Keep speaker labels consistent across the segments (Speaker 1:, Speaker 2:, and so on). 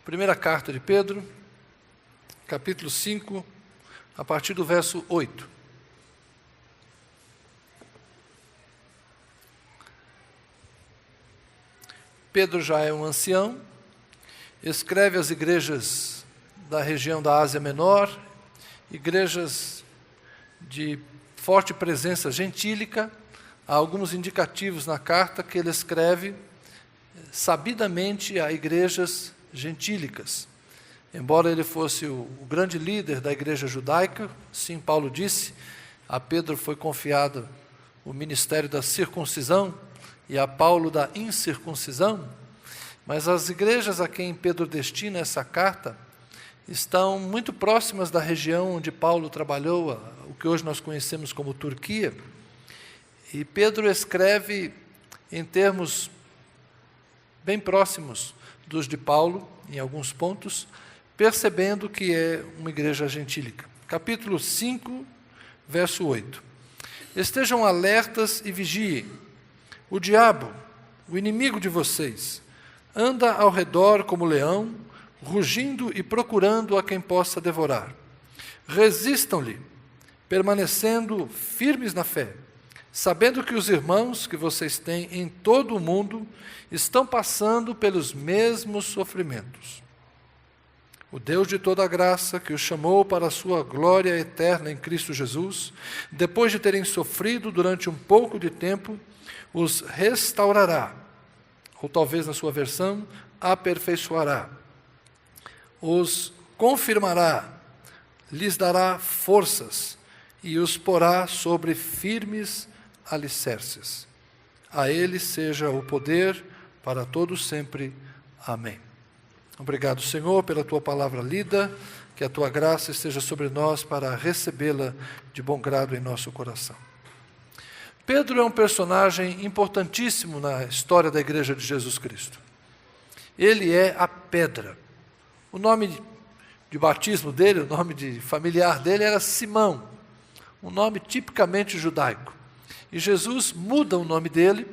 Speaker 1: Primeira carta de Pedro, capítulo 5, a partir do verso 8. Pedro já é um ancião, escreve às igrejas da região da Ásia Menor, igrejas de forte presença gentílica. Há alguns indicativos na carta que ele escreve sabidamente a igrejas gentílicas. Embora ele fosse o grande líder da igreja judaica, sim, Paulo disse, a Pedro foi confiado o ministério da circuncisão e a Paulo da incircuncisão, mas as igrejas a quem Pedro destina essa carta estão muito próximas da região onde Paulo trabalhou, o que hoje nós conhecemos como Turquia, e Pedro escreve em termos bem próximos dos de Paulo, em alguns pontos, percebendo que é uma igreja gentílica. Capítulo 5, verso 8. Estejam alertas e vigiem. O diabo, o inimigo de vocês, anda ao redor como leão, rugindo e procurando a quem possa devorar. Resistam-lhe, permanecendo firmes na fé, sabendo que os irmãos que vocês têm em todo o mundo estão passando pelos mesmos sofrimentos. O Deus de toda a graça, que os chamou para a sua glória eterna em Cristo Jesus, depois de terem sofrido durante um pouco de tempo, os restaurará, ou talvez na sua versão, aperfeiçoará, os confirmará, lhes dará forças e os porá sobre firmes alicerces. A ele seja o poder para todos sempre. Amém. Obrigado, Senhor, pela tua palavra lida, que a tua graça esteja sobre nós para recebê-la de bom grado em nosso coração. Pedro é um personagem importantíssimo na história da Igreja de Jesus Cristo. Ele é a pedra. O nome de batismo dele, o nome de familiar dele era Simão, um nome tipicamente judaico. E Jesus muda o nome dele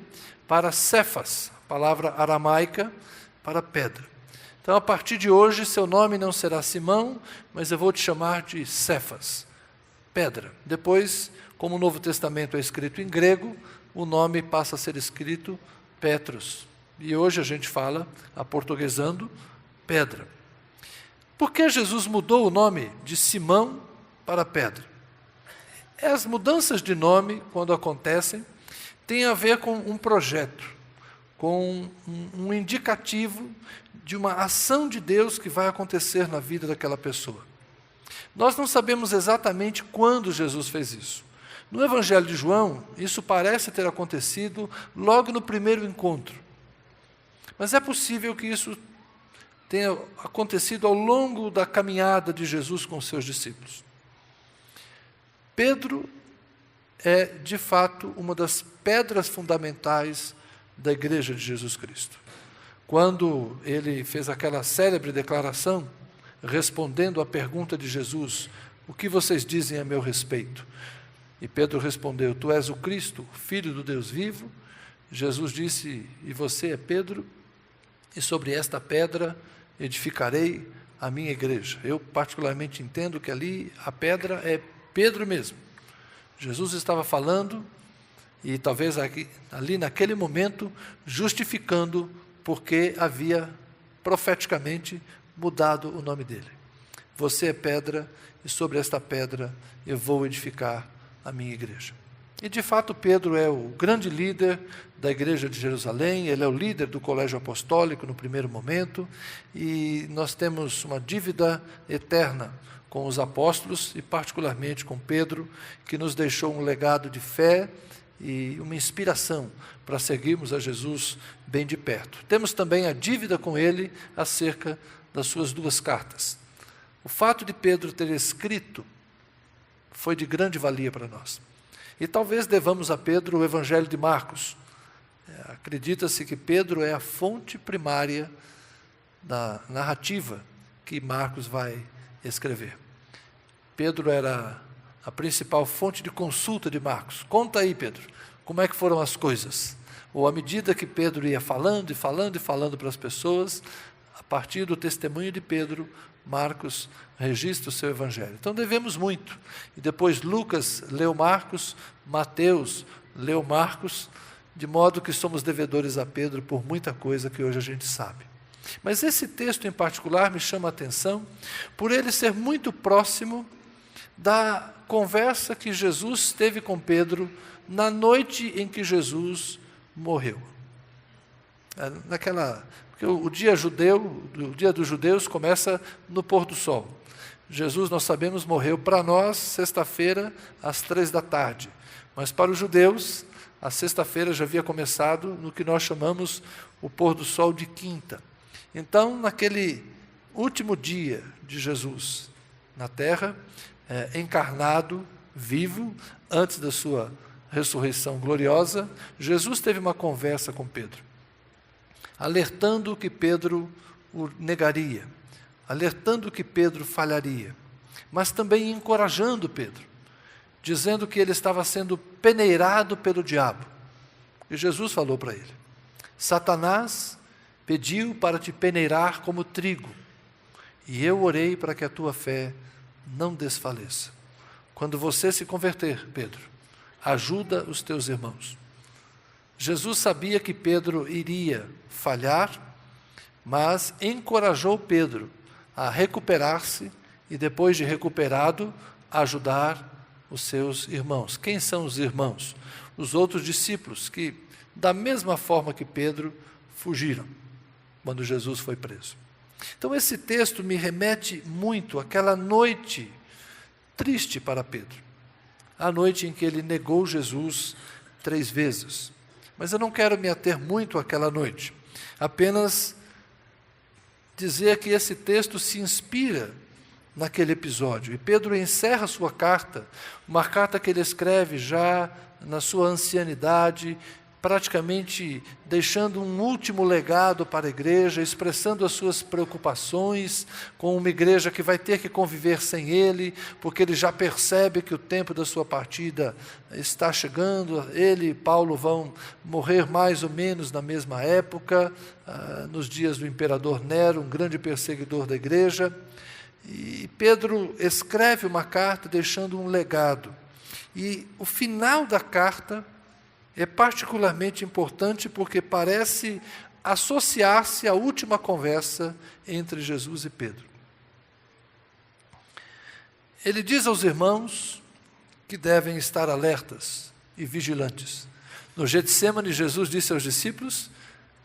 Speaker 1: para Cefas, palavra aramaica para pedra. Então, a partir de hoje, seu nome não será Simão, mas eu vou te chamar de Cefas, pedra. Depois, como o Novo Testamento é escrito em grego, o nome passa a ser escrito Petros. E hoje a gente fala, aportuguesando, pedra. Por que Jesus mudou o nome de Simão para pedra? As mudanças de nome, quando acontecem, têm a ver com um projeto, com um indicativo de uma ação de Deus que vai acontecer na vida daquela pessoa. Nós não sabemos exatamente quando Jesus fez isso. No Evangelho de João, isso parece ter acontecido logo no primeiro encontro. Mas é possível que isso tenha acontecido ao longo da caminhada de Jesus com os seus discípulos. Pedro é, de fato, uma das pedras fundamentais da Igreja de Jesus Cristo. Quando ele fez aquela célebre declaração, respondendo à pergunta de Jesus, o que vocês dizem a meu respeito? E Pedro respondeu, tu és o Cristo, Filho do Deus vivo. Jesus disse, e você é Pedro, e sobre esta pedra edificarei a minha igreja. Eu particularmente entendo que ali a pedra é Pedro mesmo. Jesus estava falando e talvez ali naquele momento justificando porque havia profeticamente mudado o nome dele. Você é pedra e sobre esta pedra eu vou edificar a minha igreja. E de fato Pedro é o grande líder da igreja de Jerusalém, ele é o líder do colégio apostólico no primeiro momento e nós temos uma dívida eterna com os apóstolos e particularmente com Pedro, que nos deixou um legado de fé e uma inspiração para seguirmos a Jesus bem de perto. Temos também a dívida com ele acerca das suas duas cartas. O fato de Pedro ter escrito foi de grande valia para nós. E talvez devamos a Pedro o Evangelho de Marcos. Acredita-se que Pedro é a fonte primária da narrativa que Marcos vai escrever. Pedro era a principal fonte de consulta de Marcos. Conta aí, Pedro, como é que foram as coisas? Ou à medida que Pedro ia falando e falando e falando para as pessoas, A partir do testemunho de Pedro, Marcos registra o seu evangelho. Então devemos muito. E depois Lucas leu Marcos, Mateus leu Marcos, de modo que somos devedores a Pedro por muita coisa que hoje a gente sabe. Mas esse texto em particular me chama a atenção por ele ser muito próximo da conversa que Jesus teve com Pedro na noite em que Jesus morreu. Porque o dia dos judeus começa no pôr do sol. Jesus, nós sabemos, morreu para nós sexta-feira às 15h. Mas para os judeus, a sexta-feira já havia começado no que nós chamamos o pôr do sol de quinta. Então, naquele último dia de Jesus na terra, encarnado, vivo, antes da sua ressurreição gloriosa, Jesus teve uma conversa com Pedro, alertando que Pedro o negaria, alertando que Pedro falharia, mas também encorajando Pedro, dizendo que ele estava sendo peneirado pelo diabo. E Jesus falou para ele: Satanás pediu para te peneirar como trigo, e eu orei para que a tua fé não desfaleça. Quando você se converter, Pedro, ajuda os teus irmãos. Jesus sabia que Pedro iria falhar, mas encorajou Pedro a recuperar-se e, depois de recuperado, ajudar os seus irmãos. Quem são os irmãos? Os outros discípulos que, da mesma forma que Pedro, fugiram quando Jesus foi preso. Então esse texto me remete muito àquela noite triste para Pedro, a noite em que ele negou Jesus 3 vezes. Mas eu não quero me ater muito àquela noite, apenas dizer que esse texto se inspira naquele episódio. E Pedro encerra sua carta, uma carta que ele escreve já na sua ancianidade, praticamente deixando um último legado para a igreja, expressando as suas preocupações com uma igreja que vai ter que conviver sem ele, porque ele já percebe que o tempo da sua partida está chegando. Ele e Paulo vão morrer mais ou menos na mesma época, nos dias do imperador Nero, um grande perseguidor da igreja. E Pedro escreve uma carta deixando um legado. E o final da carta é particularmente importante porque parece associar-se à última conversa entre Jesus e Pedro. Ele diz aos irmãos que devem estar alertas e vigilantes. No Getsêmani, Jesus disse aos discípulos: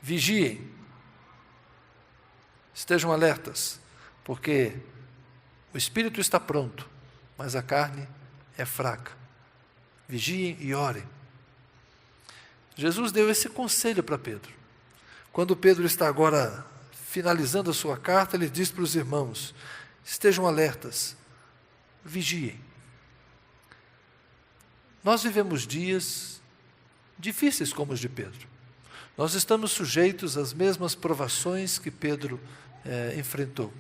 Speaker 1: vigiem, estejam alertas, porque o espírito está pronto, mas a carne é fraca. Vigiem e orem. Jesus deu esse conselho para Pedro. Quando Pedro está agora finalizando a sua carta, ele diz para os irmãos: estejam alertas, vigiem. Nós vivemos dias difíceis como os de Pedro. Nós estamos sujeitos às mesmas provações que Pedro enfrentou.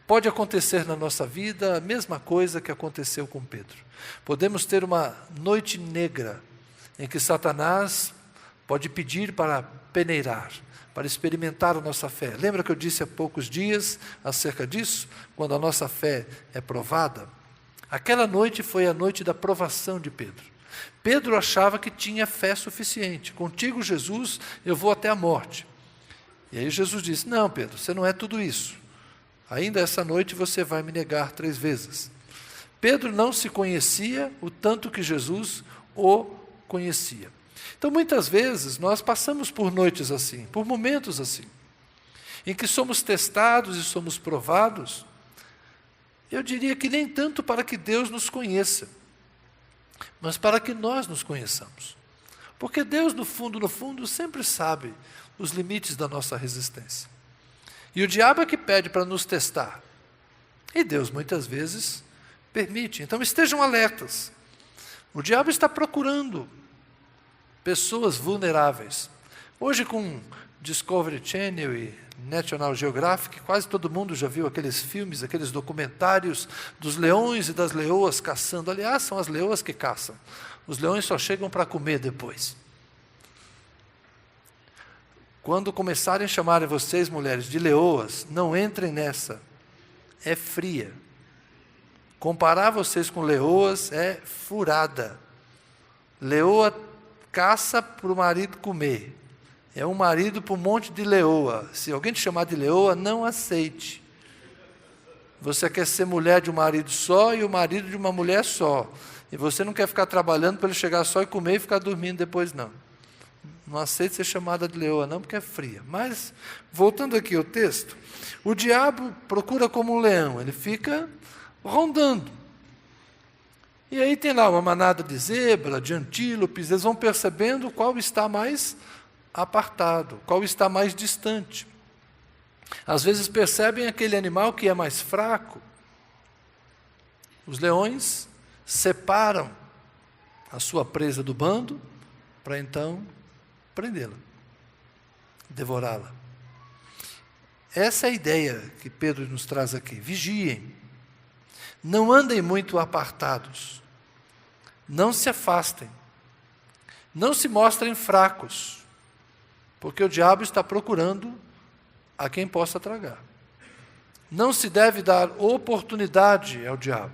Speaker 1: Pode acontecer na nossa vida a mesma coisa que aconteceu com Pedro. Podemos ter uma noite negra em que Satanás pode pedir para peneirar, para experimentar a nossa fé. Lembra que eu disse há poucos dias acerca disso? Quando a nossa fé é provada? Aquela noite foi a noite da provação de Pedro. Pedro achava que tinha fé suficiente. Contigo, Jesus, eu vou até a morte. E aí Jesus disse: não, Pedro, você não é tudo isso. Ainda essa noite você vai me negar 3 vezes. Pedro não se conhecia o tanto que Jesus o conhecia. Então, muitas vezes, nós passamos por noites assim, por momentos assim, em que somos testados e somos provados. Eu diria que nem tanto para que Deus nos conheça, mas para que nós nos conheçamos. Porque Deus, no fundo, sempre sabe os limites da nossa resistência. E o diabo é que pede para nos testar. E Deus, muitas vezes, permite. Então, estejam alertas. O diabo está procurando pessoas vulneráveis. Hoje, com Discovery Channel e National Geographic, quase todo mundo já viu aqueles filmes, aqueles documentários dos leões e das leoas caçando. Aliás, são as leoas que caçam. Os leões só chegam para comer depois. Quando começarem a chamarem vocês, mulheres, de leoas, não entrem nessa. É fria. Comparar vocês com leoas é furada. Leoa caça para o marido comer. É um marido para um monte de leoa. Se alguém te chamar de leoa, não aceite. Você quer ser mulher de um marido só e o marido de uma mulher só. E você não quer ficar trabalhando para ele chegar só e comer e ficar dormindo depois, não. Não aceite ser chamada de leoa, não, porque é fria. Mas, voltando aqui ao texto, o diabo procura como um leão, ele fica rondando. E aí tem lá uma manada de zebra, de antílopes, eles vão percebendo qual está mais apartado, qual está mais distante. Às vezes percebem aquele animal que é mais fraco. Os leões separam a sua presa do bando para então prendê-la, devorá-la. Essa é a ideia que Pedro nos traz aqui. Vigiem. Não andem muito apartados. Não se afastem. Não se mostrem fracos, porque o diabo está procurando a quem possa tragar. Não se deve dar oportunidade ao diabo.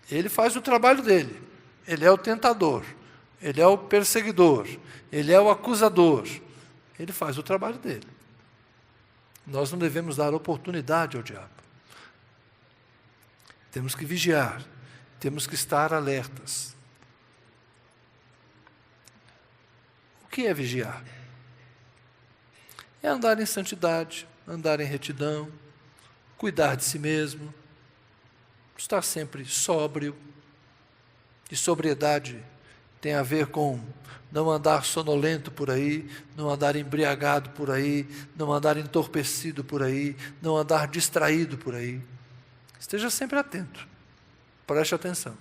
Speaker 1: Ele faz o trabalho dele. Ele é o tentador. Ele é o perseguidor. Ele é o acusador. Ele faz o trabalho dele. Nós não devemos dar oportunidade ao diabo. Temos que vigiar. Temos que estar alertas. O que é vigiar? É andar em santidade, andar em retidão, cuidar de si mesmo, estar sempre sóbrio. E sobriedade tem a ver com não andar sonolento por aí, não andar embriagado por aí, não andar entorpecido por aí, não andar distraído por aí. Esteja sempre atento, preste atenção.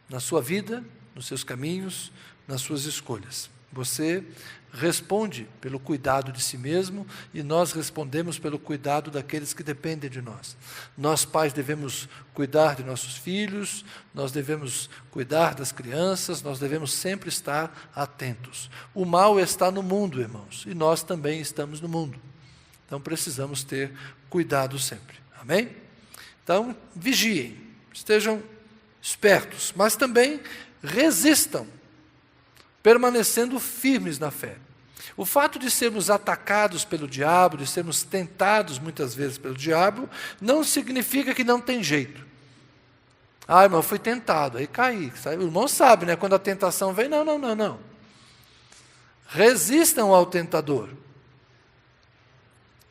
Speaker 1: Na sua vida, nos seus caminhos, nas suas escolhas. Você responde pelo cuidado de si mesmo e nós respondemos pelo cuidado daqueles que dependem de nós. Nós, pais, devemos cuidar de nossos filhos, nós devemos cuidar das crianças, nós devemos sempre estar atentos. O mal está no mundo, irmãos, e nós também estamos no mundo. Então, precisamos ter cuidado sempre. Amém? Então, vigiem, estejam espertos, mas também resistam, permanecendo firmes na fé. O fato de sermos atacados pelo diabo, de sermos tentados muitas vezes pelo diabo, não significa que não tem jeito. Ah, irmão, fui tentado, aí caí. O irmão sabe, né? Quando a tentação vem, não. Resistam ao tentador.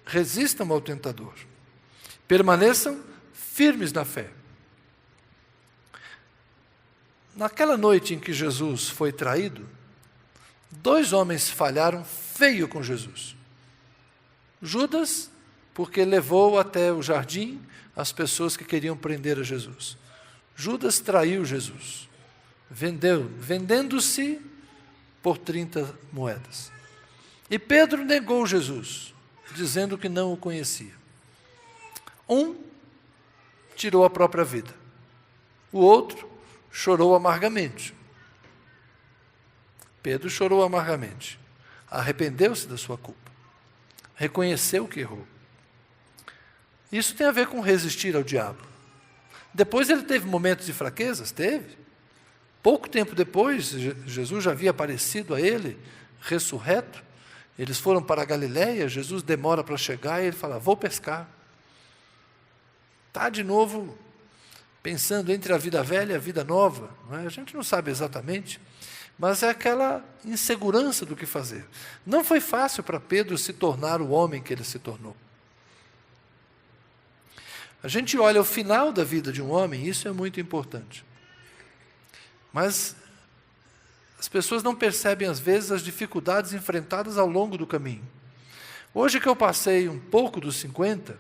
Speaker 1: Resistam ao tentador. Permaneçam firmes na fé. Naquela noite em que Jesus foi traído, 2 homens falharam feio com Jesus. Judas, porque levou até o jardim as pessoas que queriam prender a Jesus. Judas traiu Jesus, vendendo-se por 30 moedas. E Pedro negou Jesus, dizendo que não o conhecia. Um tirou a própria vida. O outro chorou amargamente. Pedro chorou amargamente. Arrependeu-se da sua culpa. Reconheceu que errou. Isso tem a ver com resistir ao diabo. Depois ele teve momentos de fraquezas? Teve. Pouco tempo depois, Jesus já havia aparecido a ele, ressurreto. Eles foram para a Galiléia, Jesus demora para chegar e ele fala, vou pescar. Está de novo pensando entre a vida velha e a vida nova. Não é? A gente não sabe exatamente, mas é aquela insegurança do que fazer. Não foi fácil para Pedro se tornar o homem que ele se tornou. A gente olha o final da vida de um homem, isso é muito importante. Mas as pessoas não percebem, às vezes, as dificuldades enfrentadas ao longo do caminho. Hoje que eu passei um pouco dos 50,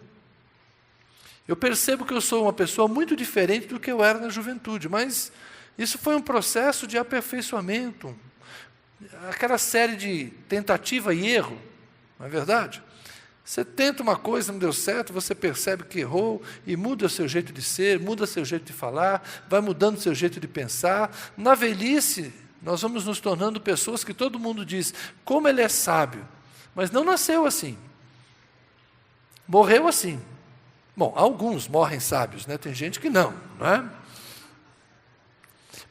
Speaker 1: eu percebo que eu sou uma pessoa muito diferente do que eu era na juventude, mas isso foi um processo de aperfeiçoamento, aquela série de tentativa e erro, não é verdade? Você tenta uma coisa, não deu certo, você percebe que errou e muda o seu jeito de ser, muda o seu jeito de falar, vai mudando o seu jeito de pensar. Na velhice, nós vamos nos tornando pessoas que todo mundo diz, como ele é sábio, mas não nasceu assim, morreu assim. Bom, alguns morrem sábios, né? Tem gente que não é?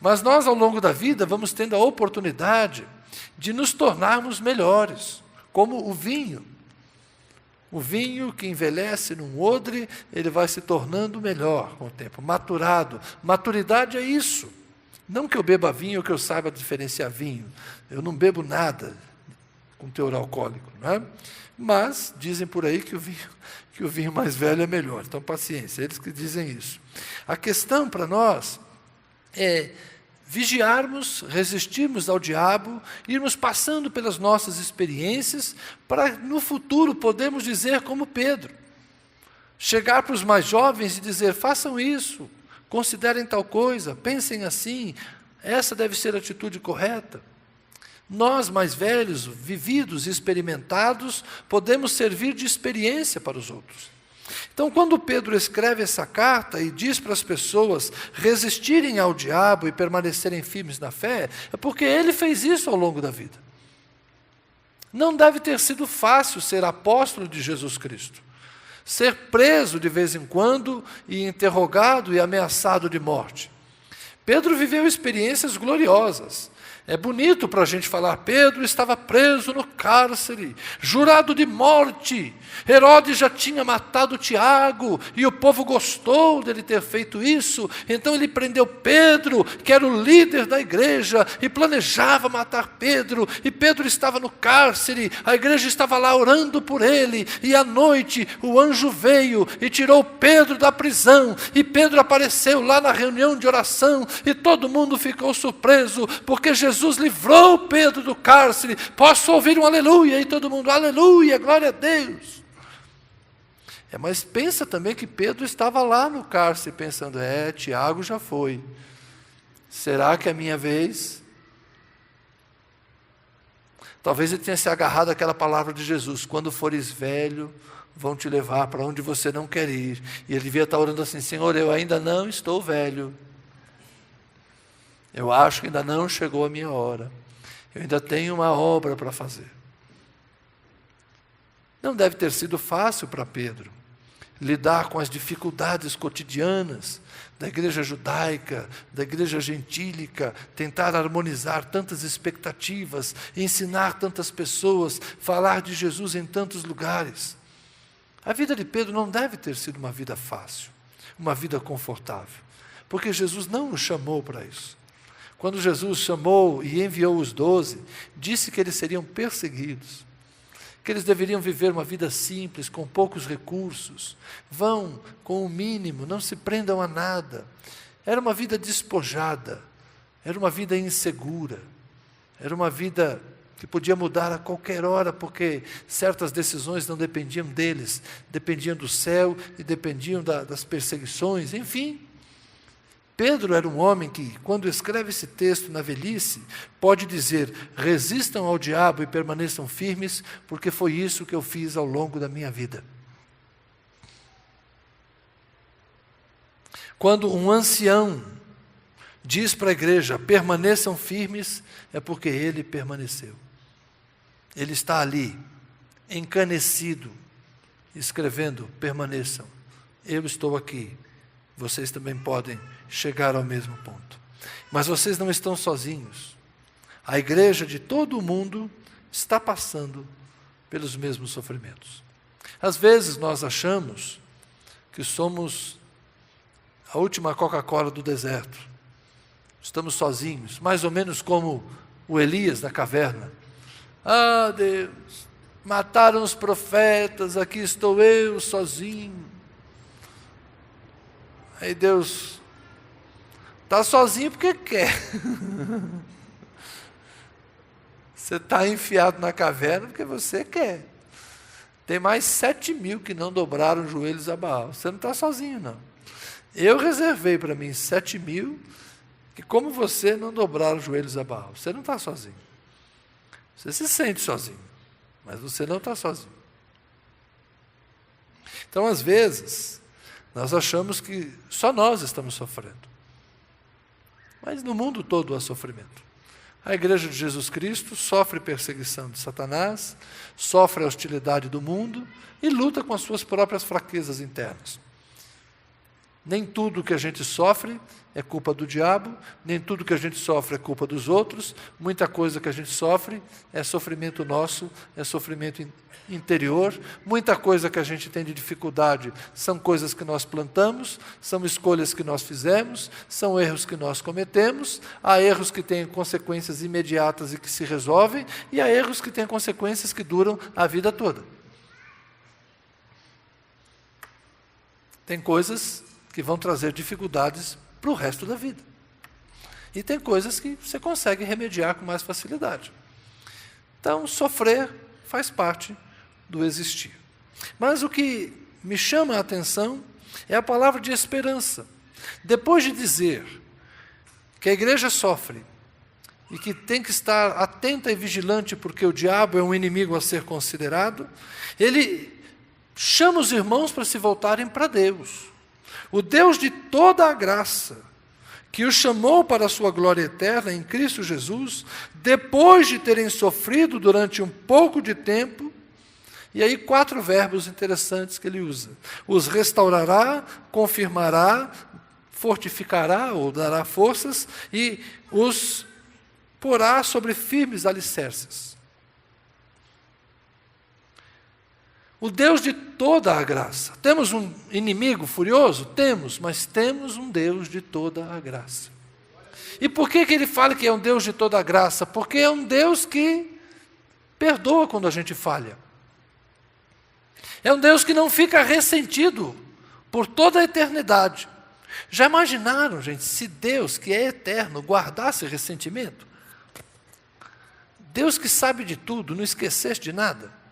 Speaker 1: Mas nós, ao longo da vida, vamos tendo a oportunidade de nos tornarmos melhores, como o vinho. O vinho que envelhece num odre, ele vai se tornando melhor com o tempo, maturado. Maturidade é isso. Não que eu beba vinho ou que eu saiba diferenciar vinho. Eu não bebo nada com teor alcoólico, não é? Mas dizem por aí que o vinho mais velho é melhor. Então, paciência, eles que dizem isso. A questão para nós é vigiarmos, resistirmos ao diabo, irmos passando pelas nossas experiências, para no futuro podermos dizer como Pedro, chegar para os mais jovens e dizer, façam isso, considerem tal coisa, pensem assim, essa deve ser a atitude correta. Nós, mais velhos, vividos e experimentados, podemos servir de experiência para os outros. Então, quando Pedro escreve essa carta e diz para as pessoas resistirem ao diabo e permanecerem firmes na fé, é porque ele fez isso ao longo da vida. Não deve ter sido fácil ser apóstolo de Jesus Cristo, ser preso de vez em quando e interrogado e ameaçado de morte. Pedro viveu experiências gloriosas. É bonito para a gente falar, Pedro estava preso no cárcere, jurado de morte. Herodes já tinha matado Tiago, e o povo gostou dele ter feito isso. Então ele prendeu Pedro, que era o líder da igreja, e planejava matar Pedro. E Pedro estava no cárcere, a igreja estava lá orando por ele. E à noite o anjo veio e tirou Pedro da prisão. E Pedro apareceu lá na reunião de oração, e todo mundo ficou surpreso, porque Jesus livrou Pedro do cárcere. Posso ouvir um aleluia? E todo mundo, aleluia, glória a Deus. Mas pensa também que Pedro estava lá no cárcere, pensando, Tiago já foi. Será que é a minha vez? Talvez ele tenha se agarrado àquela palavra de Jesus, quando fores velho, vão te levar para onde você não quer ir. E ele devia estar orando assim, Senhor, eu ainda não estou velho. Eu acho que ainda não chegou a minha hora. Eu ainda tenho uma obra para fazer. Não deve ter sido fácil para Pedro lidar com as dificuldades cotidianas da igreja judaica, da igreja gentílica, tentar harmonizar tantas expectativas, ensinar tantas pessoas, falar de Jesus em tantos lugares. A vida de Pedro não deve ter sido uma vida fácil, uma vida confortável, porque Jesus não o chamou para isso. Quando Jesus chamou e enviou os 12, disse que eles seriam perseguidos, que eles deveriam viver uma vida simples, com poucos recursos, vão com o mínimo, não se prendam a nada. Era uma vida despojada, era uma vida insegura, era uma vida que podia mudar a qualquer hora, porque certas decisões não dependiam deles, dependiam do céu e dependiam das perseguições, enfim. Pedro era um homem que, quando escreve esse texto na velhice, pode dizer, resistam ao diabo e permaneçam firmes, porque foi isso que eu fiz ao longo da minha vida. Quando um ancião diz para a igreja, permaneçam firmes, é porque ele permaneceu. Ele está ali, encanecido, escrevendo, permaneçam. Eu estou aqui, vocês também podem chegar ao mesmo ponto. Mas vocês não estão sozinhos. A igreja de todo o mundo está passando pelos mesmos sofrimentos. Às vezes nós achamos que somos a última Coca-Cola do deserto. Estamos sozinhos, mais ou menos como o Elias da caverna. Ah, Deus, mataram os profetas, aqui estou eu sozinho. Aí Deus está sozinho porque quer. Você está enfiado na caverna porque você quer. Tem mais 7.000 que não dobraram os joelhos a Baal. Você não está sozinho, não. Eu reservei para mim 7.000 que, como você, não dobraram os joelhos a Baal. Você não está sozinho. Você se sente sozinho, mas você não está sozinho. Então, às vezes, nós achamos que só nós estamos sofrendo. Mas no mundo todo há sofrimento. A igreja de Jesus Cristo sofre perseguição de Satanás, sofre a hostilidade do mundo e luta com as suas próprias fraquezas internas. Nem tudo que a gente sofre é culpa do diabo, nem tudo que a gente sofre é culpa dos outros, muita coisa que a gente sofre é sofrimento nosso, é sofrimento interior, muita coisa que a gente tem de dificuldade são coisas que nós plantamos, são escolhas que nós fizemos, são erros que nós cometemos, há erros que têm consequências imediatas e que se resolvem, e há erros que têm consequências que duram a vida toda. Tem coisas que vão trazer dificuldades para o resto da vida. E tem coisas que você consegue remediar com mais facilidade. Então, sofrer faz parte do existir. Mas o que me chama a atenção é a palavra de esperança. Depois de dizer que a igreja sofre e que tem que estar atenta e vigilante porque o diabo é um inimigo a ser considerado, ele chama os irmãos para se voltarem para Deus. O Deus de toda a graça, que os chamou para a sua glória eterna em Cristo Jesus, depois de terem sofrido durante um pouco de tempo, e aí 4 verbos interessantes que ele usa: os restaurará, confirmará, fortificará ou dará forças, e os porá sobre firmes alicerces. O Deus de toda a graça. Temos um inimigo furioso? Temos, mas temos um Deus de toda a graça. E por que ele fala que é um Deus de toda a graça? Porque é um Deus que perdoa quando a gente falha. É um Deus que não fica ressentido por toda a eternidade. Já imaginaram, gente, se Deus, que é eterno, guardasse ressentimento? Deus que sabe de tudo, não esquecesse de nada?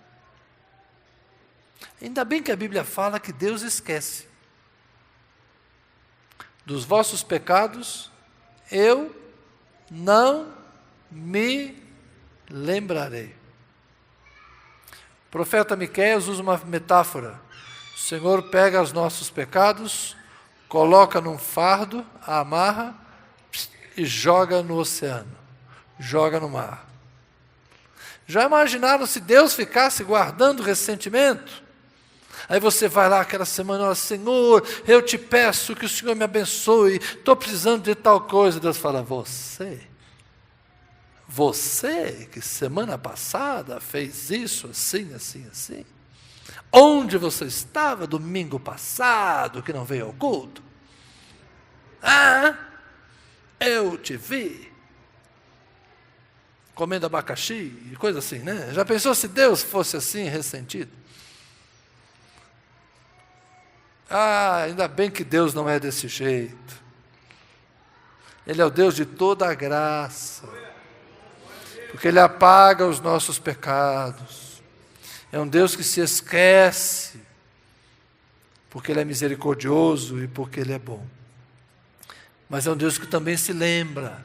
Speaker 1: Ainda bem que a Bíblia fala que Deus esquece. Dos vossos pecados, eu não me lembrarei. O profeta Miqueias usa uma metáfora. O Senhor pega os nossos pecados, coloca num fardo, amarra e joga no oceano, joga no mar. Já imaginaram se Deus ficasse guardando ressentimento? Aí você vai lá aquela semana e fala: Senhor, eu te peço que o Senhor me abençoe, estou precisando de tal coisa. Deus fala: você que semana passada fez isso, assim, assim, assim. Onde você estava domingo passado, que não veio ao culto? Eu te vi comendo abacaxi e coisa assim, né? Já pensou se Deus fosse assim, ressentido? Ainda bem que Deus não é desse jeito. Ele é o Deus de toda a graça, porque Ele apaga os nossos pecados. É um Deus que se esquece, porque Ele é misericordioso e porque Ele é bom. Mas é um Deus que também se lembra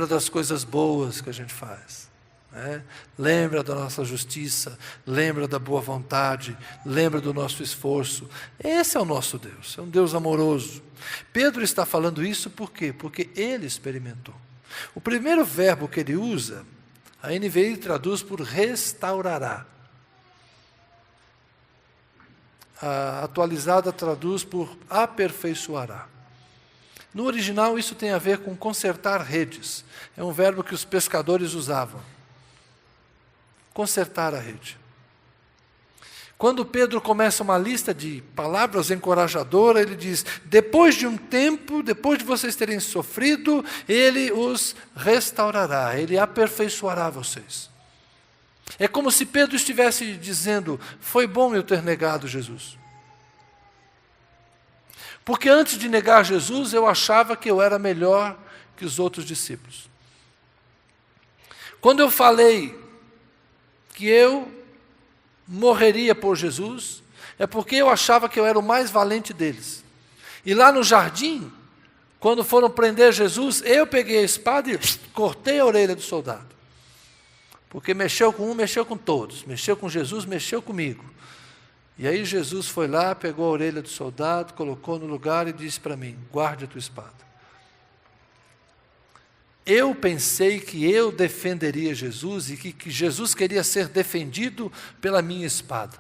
Speaker 1: das coisas boas que a gente faz. Lembra da nossa justiça, lembra da boa vontade, lembra do nosso esforço. Esse é o nosso Deus, é um Deus amoroso. Pedro está falando isso por quê? Porque ele experimentou. O primeiro verbo que ele usa, a NVI traduz por restaurará. A atualizada traduz por aperfeiçoará. No original isso tem a ver com consertar redes. É um verbo que os pescadores usavam. Consertar a rede. Quando Pedro começa uma lista de palavras encorajadoras, ele diz: depois de um tempo, depois de vocês terem sofrido, Ele os restaurará, Ele aperfeiçoará vocês. É como se Pedro estivesse dizendo: foi bom eu ter negado Jesus. Porque antes de negar Jesus, eu achava que eu era melhor que os outros discípulos. Quando eu falei que eu morreria por Jesus, é porque eu achava que eu era o mais valente deles. E lá no jardim, quando foram prender Jesus, eu peguei a espada e cortei a orelha do soldado. Porque mexeu com um, mexeu com todos. Mexeu com Jesus, mexeu comigo. E aí Jesus foi lá, pegou a orelha do soldado, colocou no lugar e disse para mim: guarde a tua espada. eu pensei que eu defenderia Jesus e que Jesus queria ser defendido pela minha espada.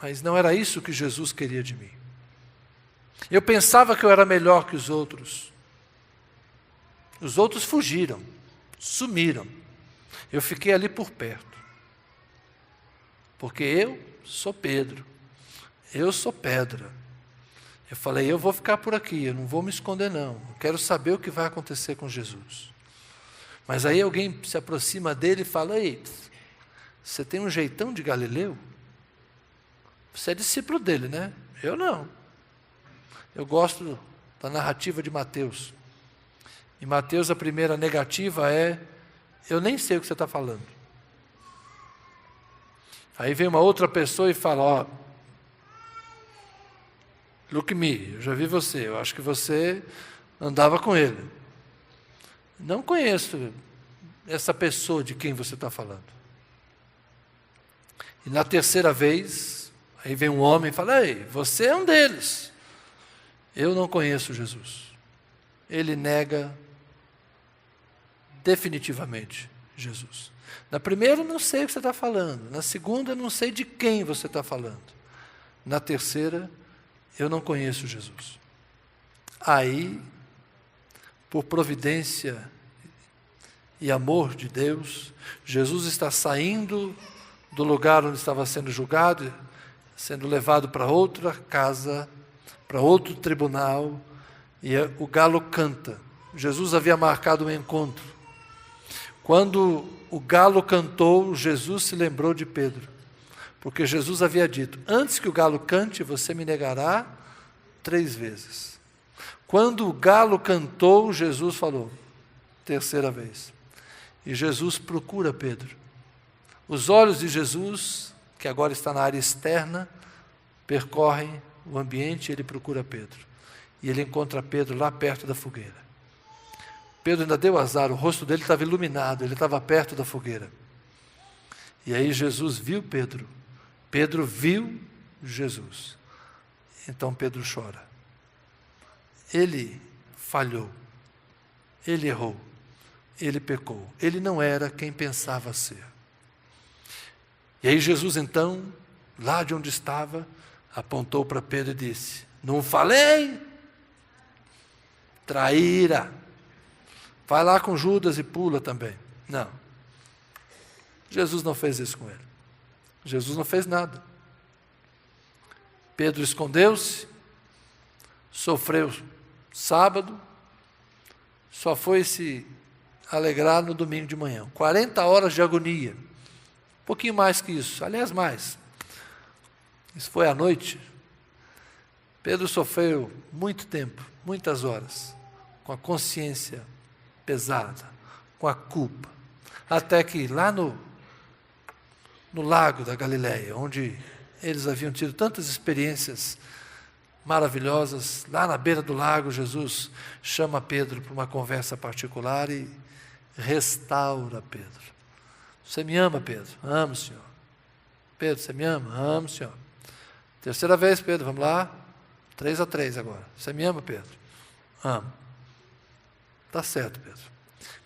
Speaker 1: Mas não era isso que Jesus queria de mim. Eu pensava que eu era melhor que os outros. Os outros fugiram, sumiram. Eu fiquei ali por perto. Porque eu sou Pedro. Eu sou pedra. Eu falei, eu vou ficar por aqui, eu não vou me esconder não. Eu quero saber o que vai acontecer com Jesus. Mas aí alguém se aproxima dele e fala, ei, você tem um jeitão de Galileu? Você é discípulo dele, né? Eu não. Eu gosto da narrativa de Mateus. Em Mateus a primeira negativa é, eu nem sei o que você está falando. Aí vem uma outra pessoa e fala, ó, look me, eu já vi você, eu acho que você andava com ele. Não conheço essa pessoa de quem você está falando. E na terceira vez, aí vem um homem e fala, ei, você é um deles. Eu não conheço Jesus. Ele nega definitivamente Jesus. Na primeira, não sei o que você está falando. Na segunda, não sei de quem você está falando. Na terceira, eu não conheço Jesus. Aí, por providência e amor de Deus, Jesus está saindo do lugar onde estava sendo julgado, sendo levado para outra casa, para outro tribunal, e o galo canta. Jesus havia marcado um encontro. Quando o galo cantou, Jesus se lembrou de Pedro. Porque Jesus havia dito, antes que o galo cante, você me negará 3 vezes. Quando o galo cantou, Jesus falou, terceira vez. E Jesus procura Pedro. Os olhos de Jesus, que agora está na área externa, percorrem o ambiente e ele procura Pedro. E ele encontra Pedro lá perto da fogueira. Pedro ainda deu azar, o rosto dele estava iluminado, ele estava perto da fogueira. E aí Jesus viu Pedro. Pedro viu Jesus. Então Pedro chora. Ele falhou. Ele errou. Ele pecou. Ele não era quem pensava ser. E aí Jesus então, lá de onde estava, apontou para Pedro e disse, não falei? Traíra. Vai lá com Judas e pula também. Não. Jesus não fez isso com ele. Jesus não fez nada. Pedro escondeu-se, sofreu sábado, só foi se alegrar no domingo de manhã. 40 horas de agonia. Um pouquinho mais que isso, aliás mais. Isso foi à noite. Pedro sofreu muito tempo, muitas horas, com a consciência pesada, com a culpa, até que lá no lago da Galileia, onde eles haviam tido tantas experiências maravilhosas, lá na beira do lago, Jesus chama Pedro para uma conversa particular e restaura Pedro. Você me ama, Pedro? Amo, Senhor. Pedro, você me ama? Amo, Senhor. Terceira vez, Pedro, vamos lá? 3-3 agora. Você me ama, Pedro? Amo. Está certo, Pedro.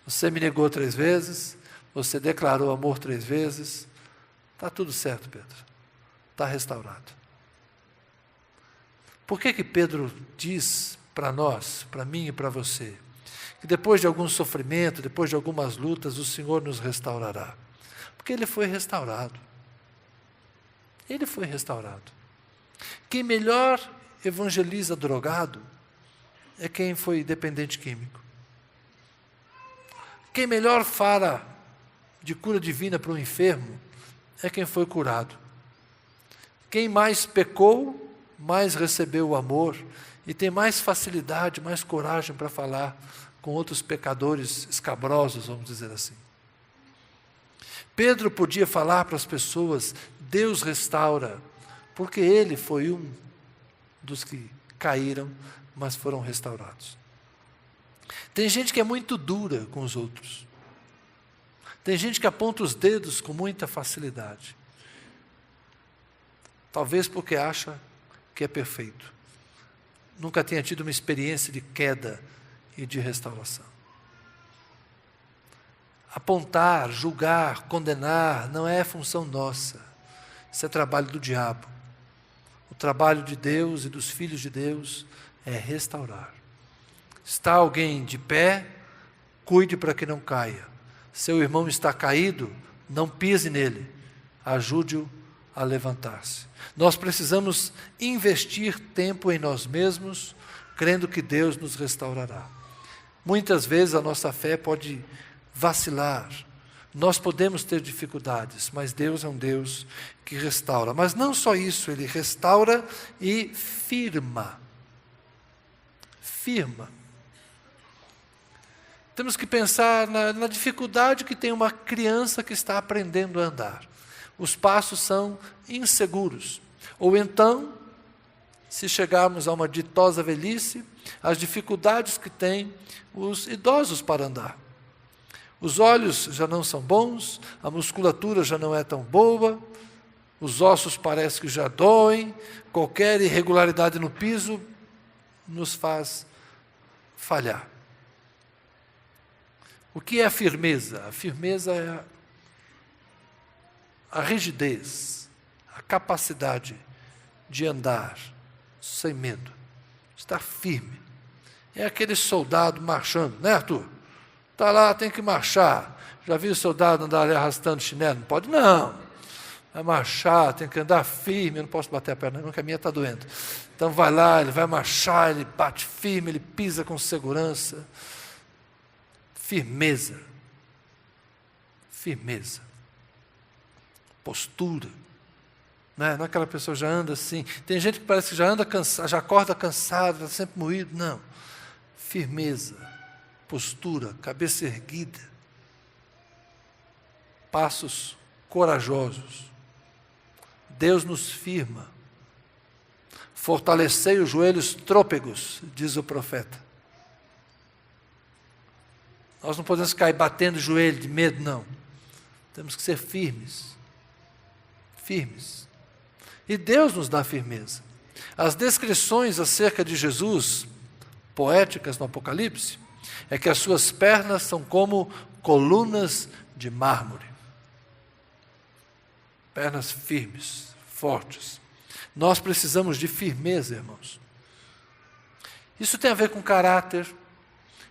Speaker 1: Você me negou 3 vezes, você declarou amor 3 vezes, está tudo certo, Pedro. Está restaurado. Por que Pedro diz para nós, para mim e para você, que depois de algum sofrimento, depois de algumas lutas, o Senhor nos restaurará? Porque ele foi restaurado. Ele foi restaurado. Quem melhor evangeliza drogado é quem foi dependente químico. Quem melhor fala de cura divina para um enfermo é quem foi curado. Quem mais pecou, mais recebeu o amor e tem mais facilidade, mais coragem para falar com outros pecadores escabrosos, vamos dizer assim. Pedro podia falar para as pessoas, Deus restaura, porque ele foi um dos que caíram, mas foram restaurados. Tem gente que é muito dura com os outros. Tem gente que aponta os dedos com muita facilidade. Talvez porque acha que é perfeito. Nunca tenha tido uma experiência de queda e de restauração. Apontar, julgar, condenar, não é função nossa. Isso é trabalho do diabo. O trabalho de Deus e dos filhos de Deus é restaurar. Está alguém de pé, cuide para que não caia. Seu irmão está caído, não pise nele, ajude-o a levantar-se. Nós precisamos investir tempo em nós mesmos, crendo que Deus nos restaurará. Muitas vezes a nossa fé pode vacilar, nós podemos ter dificuldades, mas Deus é um Deus que restaura. Mas não só isso, Ele restaura e firma. Firma. Temos que pensar na dificuldade que tem uma criança que está aprendendo a andar. Os passos são inseguros. Ou então, se chegarmos a uma ditosa velhice, as dificuldades que têm os idosos para andar. Os olhos já não são bons, a musculatura já não é tão boa, os ossos parece que já doem, qualquer irregularidade no piso nos faz falhar. O que é a firmeza? A firmeza é a rigidez, a capacidade de andar sem medo, estar firme. É aquele soldado marchando, né, Arthur? Está lá, tem que marchar. Já viu o soldado andar ali arrastando chinelo? Não pode, não. Vai marchar, tem que andar firme. Eu não posso bater a perna, não, porque a minha está doendo. Então vai lá, ele vai marchar, ele bate firme, ele pisa com segurança. Firmeza. Firmeza. Postura. Não é aquela pessoa que já anda assim. Tem gente que parece que já anda cansado, já acorda cansado, está sempre moído. Não. Firmeza. Postura, cabeça erguida, passos corajosos. Deus nos firma. Fortalecei os joelhos trôpegos, diz o profeta. Nós não podemos cair batendo o joelho de medo, não. Temos que ser firmes. Firmes. E Deus nos dá firmeza. As descrições acerca de Jesus, poéticas no Apocalipse, é que as suas pernas são como colunas de mármore. Pernas firmes, fortes. Nós precisamos de firmeza, irmãos. Isso tem a ver com caráter,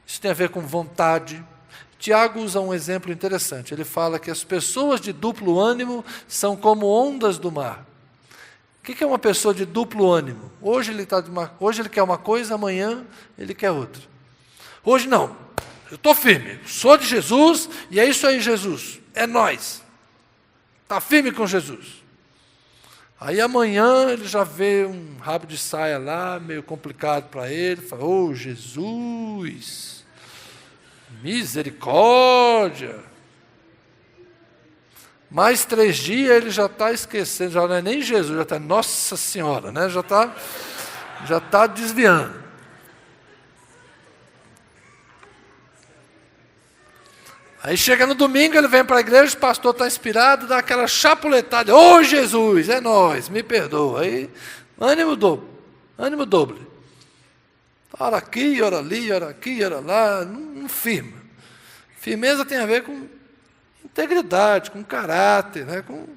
Speaker 1: isso tem a ver com vontade. Tiago usa um exemplo interessante. Ele fala que as pessoas de duplo ânimo são como ondas do mar. O que é uma pessoa de duplo ânimo? Hoje ele quer uma coisa, amanhã ele quer outra. Hoje não, eu estou firme, sou de Jesus e é isso aí, Jesus, é nós. Está firme com Jesus. Aí amanhã ele já vê um rabo de saia lá, meio complicado para ele, fala, ô Jesus, misericórdia. Mais 3 dias ele já está esquecendo, já não é nem Jesus, já está Nossa Senhora, né? já está desviando. Aí chega no domingo, ele vem para a igreja, o pastor está inspirado, dá aquela chapuletada, ô Jesus, é nós, me perdoa. Aí, ânimo doble. Ora aqui, ora ali, ora aqui, ora lá, não firma. Firmeza tem a ver com integridade, com caráter, né, com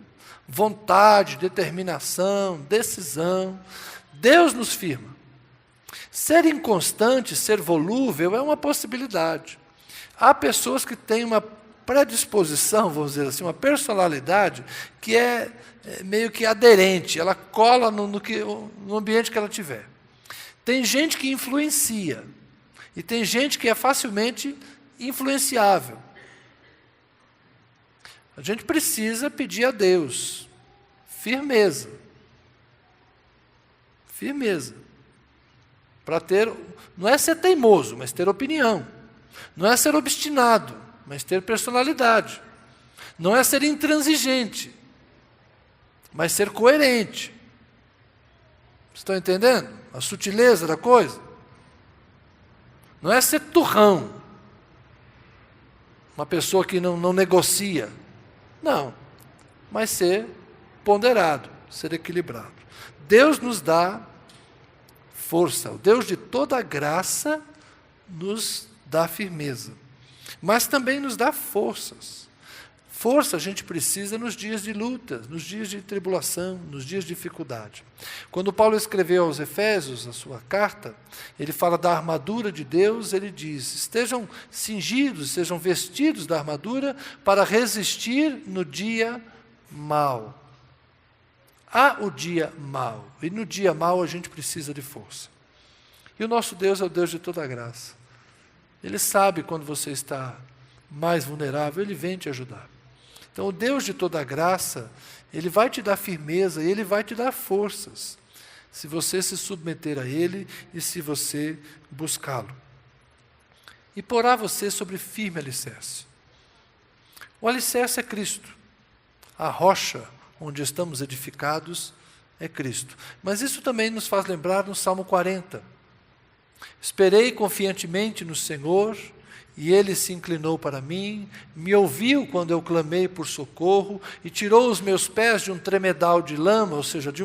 Speaker 1: vontade, determinação, decisão. Deus nos firma. Ser inconstante, ser volúvel é uma possibilidade. Há pessoas que têm uma predisposição, vamos dizer assim, uma personalidade que é meio que aderente, ela cola no ambiente que ela tiver. Tem gente que influencia, e tem gente que é facilmente influenciável. A gente precisa pedir a Deus firmeza. Firmeza. Para ter, não é ser teimoso, mas ter opinião. Não é ser obstinado, mas ter personalidade. Não é ser intransigente, mas ser coerente. Estão entendendo a sutileza da coisa? Não é ser turrão, uma pessoa que não negocia. Não, mas ser ponderado, ser equilibrado. Deus nos dá força. O Deus de toda a graça nos dá firmeza. mas também nos dá forças. Força a gente precisa nos dias de luta, nos dias de tribulação, nos dias de dificuldade. Quando Paulo escreveu aos Efésios a sua carta, ele fala da armadura de Deus, ele diz: estejam cingidos, sejam vestidos da armadura para resistir no dia mau. Há o dia mau, e no dia mau a gente precisa de força. E o nosso Deus é o Deus de toda graça. Ele sabe quando você está mais vulnerável, Ele vem te ajudar. Então, o Deus de toda graça, Ele vai te dar firmeza e Ele vai te dar forças, se você se submeter a Ele e se você buscá-lo. E porá você sobre firme alicerce. O alicerce é Cristo. A rocha onde estamos edificados é Cristo. Mas isso também nos faz lembrar no Salmo 40. Esperei confiantemente no Senhor, e Ele se inclinou para mim, me ouviu quando eu clamei por socorro, e tirou os meus pés de um tremedal de lama, ou seja, de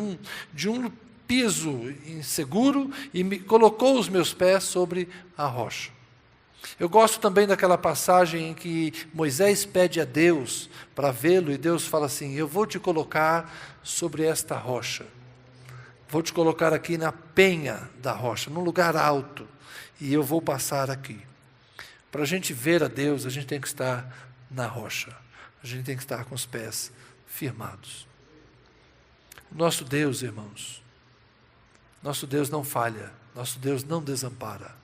Speaker 1: um piso inseguro, e me colocou os meus pés sobre a rocha. Eu gosto também daquela passagem em que Moisés pede a Deus para vê-lo, e Deus fala assim: eu vou te colocar sobre esta rocha. Vou te colocar aqui na penha da rocha, num lugar alto, e eu vou passar aqui. Para a gente ver a Deus, a gente tem que estar na rocha. A gente tem que estar com os pés firmados. Nosso Deus, irmãos, nosso Deus não falha, nosso Deus não desampara.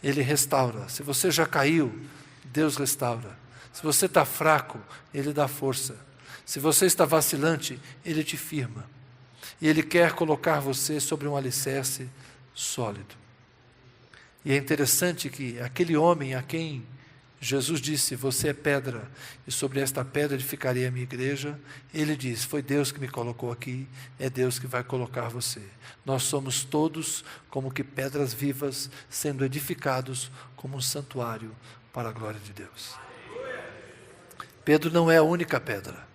Speaker 1: Ele restaura. Se você já caiu, Deus restaura. Se você está fraco, Ele dá força. Se você está vacilante, Ele te firma. E Ele quer colocar você sobre um alicerce sólido. E é interessante que aquele homem a quem Jesus disse: você é pedra, e sobre esta pedra edificarei a minha igreja, ele diz: foi Deus que me colocou aqui, é Deus que vai colocar você. Nós somos todos como que pedras vivas, sendo edificados como um santuário para a glória de Deus. Pedro não é a única pedra.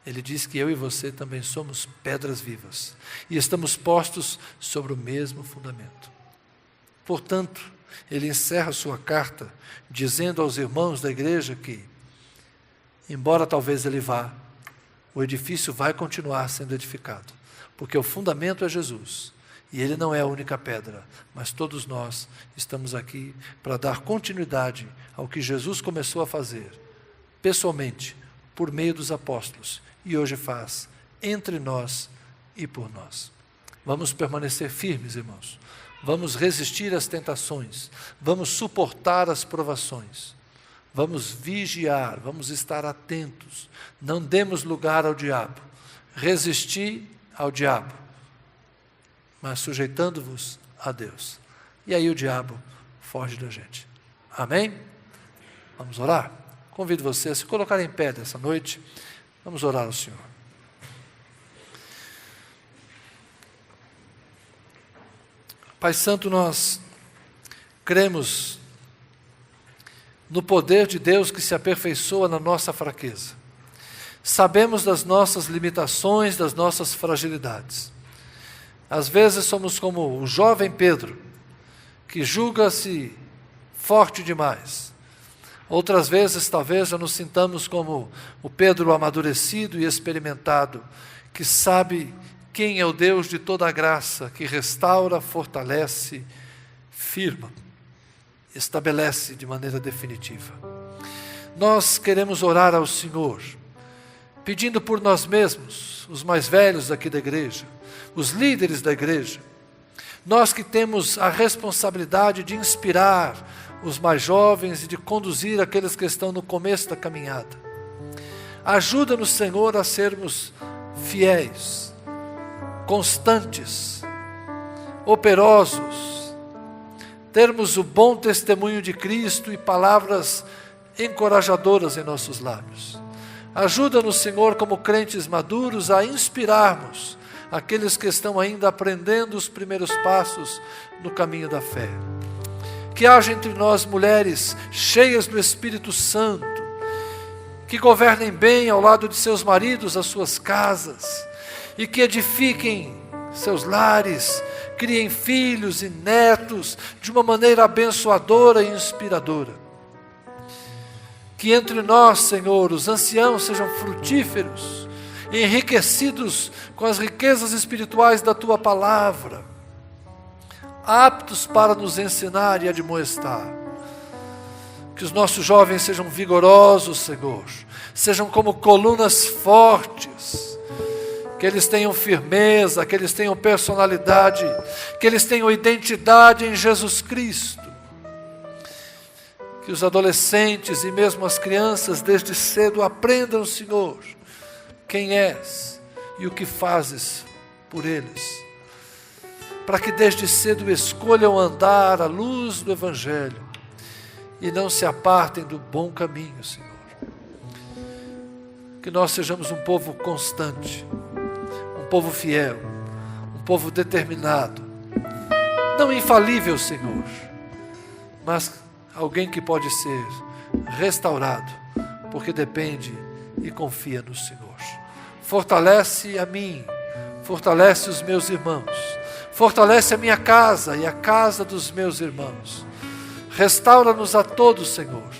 Speaker 1: Ele diz que eu e você também somos pedras vivas, e estamos postos sobre o mesmo fundamento. Portanto, ele encerra sua carta dizendo aos irmãos da igreja que, embora talvez ele vá, o edifício vai continuar sendo edificado, porque o fundamento é Jesus, e Ele não é a única pedra, mas todos nós estamos aqui para dar continuidade ao que Jesus começou a fazer, pessoalmente, por meio dos apóstolos, e hoje faz entre nós e por nós. Vamos permanecer firmes, irmãos. Vamos resistir às tentações, vamos suportar as provações, vamos vigiar, vamos estar atentos, não demos lugar ao diabo, resistir ao diabo, mas sujeitando-vos a Deus. E aí o diabo foge da gente. Amém? Vamos orar? Convido você a se colocar em pé dessa noite, vamos orar ao Senhor. Pai Santo, nós cremos no poder de Deus que se aperfeiçoa na nossa fraqueza. Sabemos das nossas limitações, das nossas fragilidades. Às vezes somos como o jovem Pedro, que julga-se forte demais. Outras vezes, talvez, já nos sintamos como o Pedro amadurecido e experimentado, que sabe quem é o Deus de toda a graça, que restaura, fortalece, firma, estabelece de maneira definitiva. Nós queremos orar ao Senhor, pedindo por nós mesmos, os mais velhos aqui da igreja, os líderes da igreja, nós que temos a responsabilidade de inspirar os mais jovens e de conduzir aqueles que estão no começo da caminhada. Ajuda-nos, Senhor, a sermos fiéis, constantes, operosos, termos o bom testemunho de Cristo e palavras encorajadoras em nossos lábios. Ajuda-nos, Senhor, como crentes maduros, a inspirarmos aqueles que estão ainda aprendendo os primeiros passos no caminho da fé. Que haja entre nós mulheres cheias do Espírito Santo, que governem bem ao lado de seus maridos as suas casas, e que edifiquem seus lares, criem filhos e netos de uma maneira abençoadora e inspiradora. Que entre nós, Senhor, os anciãos sejam frutíferos, enriquecidos com as riquezas espirituais da Tua palavra, aptos para nos ensinar e admoestar. Que os nossos jovens sejam vigorosos, Senhor, sejam como colunas fortes, que eles tenham firmeza, que eles tenham personalidade, que eles tenham identidade em Jesus Cristo. Que os adolescentes e mesmo as crianças desde cedo aprendam, Senhor, quem és e o que fazes por eles, para que desde cedo escolham andar à luz do Evangelho e não se apartem do bom caminho, Senhor. Que nós sejamos um povo constante, um povo fiel, um povo determinado, não infalível, Senhor, mas alguém que pode ser restaurado, porque depende e confia no Senhor. Fortalece a mim, fortalece os meus irmãos, fortalece a minha casa e a casa dos meus irmãos. Restaura-nos a todos, Senhor,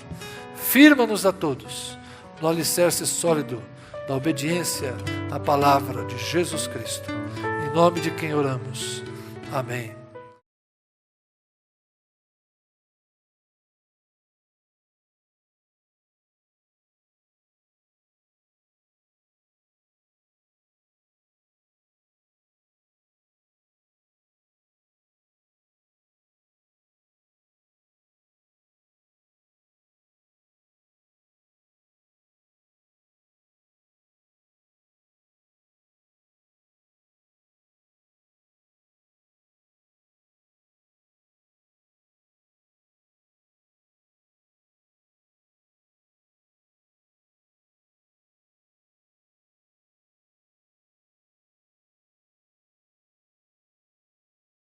Speaker 1: firma-nos a todos no alicerce sólido da obediência à palavra de Jesus Cristo. Em nome de quem oramos. Amém.